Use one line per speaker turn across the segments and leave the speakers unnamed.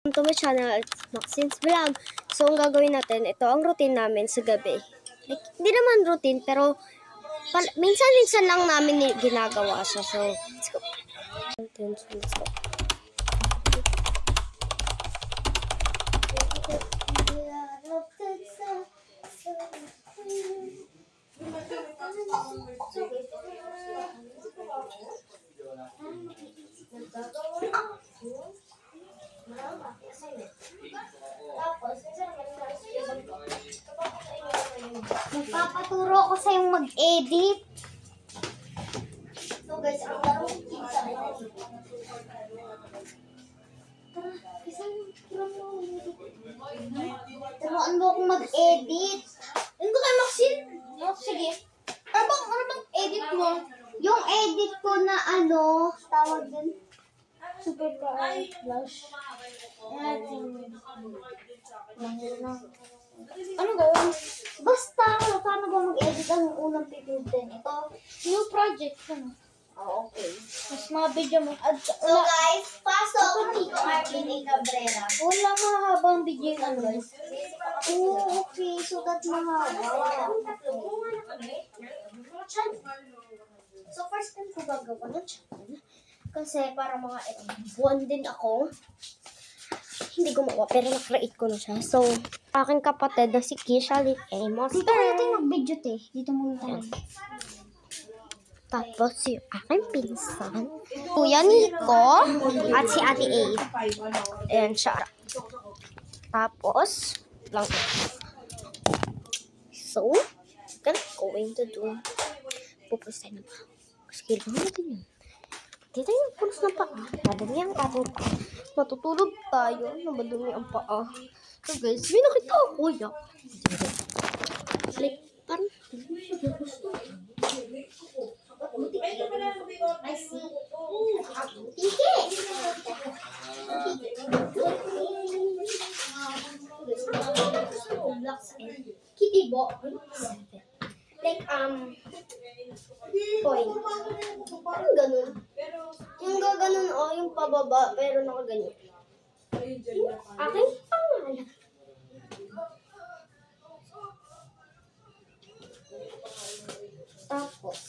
Welcome to my channel, it's Maxine's Vlog. So, ang gagawin natin, ito ang routine namin sa gabi. Like, hindi naman routine, pero minsan-minsan lang namin ginagawa siya. So, let's go. Let's go.
Magpapaturo ko sa yung mag-edit.
So guys, ang larong pizza.
Turuan mo akong mag-edit.
Ano kayo, Maxine?
Oh, sige. Ano bang edit mo? Yung edit ko na tawag din. Super flash. Ano gawin? Basta, paano ba mag-edit ang unang pipintin? Ito, new project ko na.
Oh, okay.
Mas mga video mo.
So guys, pasok dito Arlene Cabrera.
Wala mahabang video yung guys. Oo, okay. So that mahaba.
So first time ko gagawa ng channel. Kasi para mga buwan din ako. Hindi gumawa pero na-create ko na siya. So, aking kapatid na si Kisha Lee Amos.
Dito kayo tayo mag-video, te. Dito muna tayo.
Tapos yung aking pinsan, Kuya Nico, at si Ate A. Ayan siya. Tapos, lang. So, I'm going to do, pupusay na ba? Skill mo natin yun. Hindi tayo nagpunos ng paa. Madumi ang ating paa. Matutulog tayo na madumi ang paa. So guys, may nakita ako, kuya. Like, parang,
I see.
Kitty bo. Like, point. Parang ganun. Yung gaganon, yung pababa, pero nakaganyan. Aking pangalan. Tapos,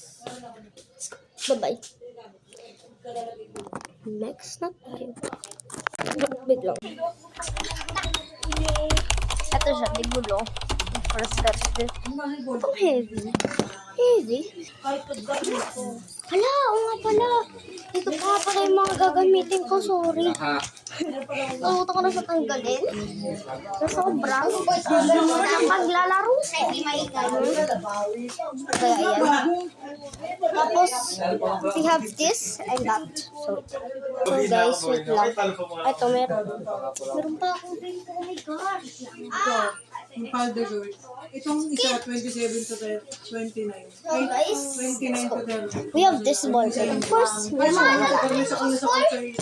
bye-bye. Next na tayo. Biglang. Ito siya, bigulo. First touch din. Ito heavy. Heavy? Hala, oo nga pala. Ito pa pala yung mga gagamitin ko, sorry. Nakuta ko na sa tanggalin. So, sobrang paglalaro.
Hindi maikay.
Kaya yan. Tapos, we have this and that. So guys, wait lang. Ito, meron pa akong dito. Oh my gosh.
Yung paldo girl. Itong isa, 27 to 29.
So guys,
29 to 30.
we have this ball. Of course, meron na.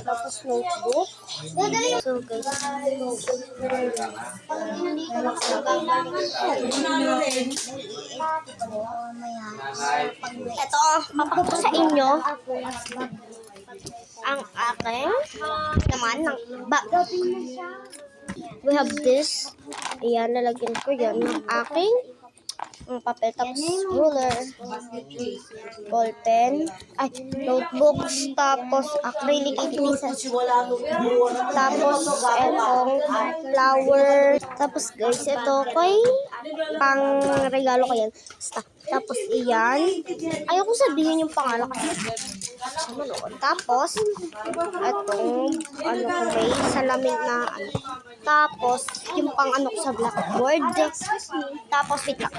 Tapos notebook. So guys, ito, papakita ko sa inyo ang aking naman ng bag. We have this. Ayan, lalagyan ko yan ng aking papel, tapos ruler, ballpen, notebooks, tapos acrylic pieces, tapos etong flower, tapos guys, ito kay pang regalo ko yan. Tapos iyan, ayoko sabihin yung pangalan kasi sa manood. Tapos etong ko may salamin na tapos yung pang ko sa blackboard. Tapos wait lang,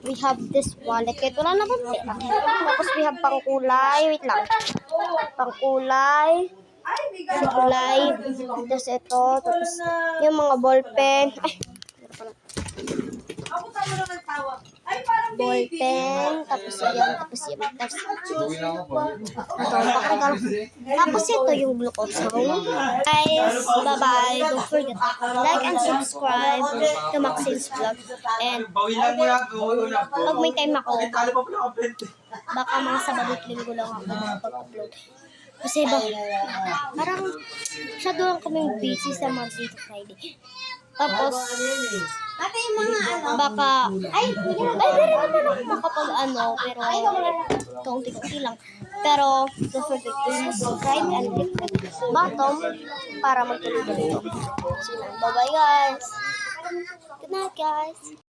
we have this wallet. Kahit wala naman pera. Tapos we have pang kulay. Wait lang. Pang kulay. Tapos ito. Tapos yung mga ballpen. Ballpen. Tapos yan. Tapos yan. Tapos ito yung glucose sound. Guys, bye-bye. Don't forget to like and subscribe to Maxine's Vlog. And pag may time ako, baka mga Sabado at Linggo lang ako mag-upload. Kasi ba, parang masyado lang kaming busy sa Monday to Friday. Tapos,
Ate, yung mga ano.
baka, pwede rin naman ako makapag pero kaunti-kaunti lang. Pero, don't forget to subscribe and click the button para magtuloy dito. So, bye-bye guys! Good night guys!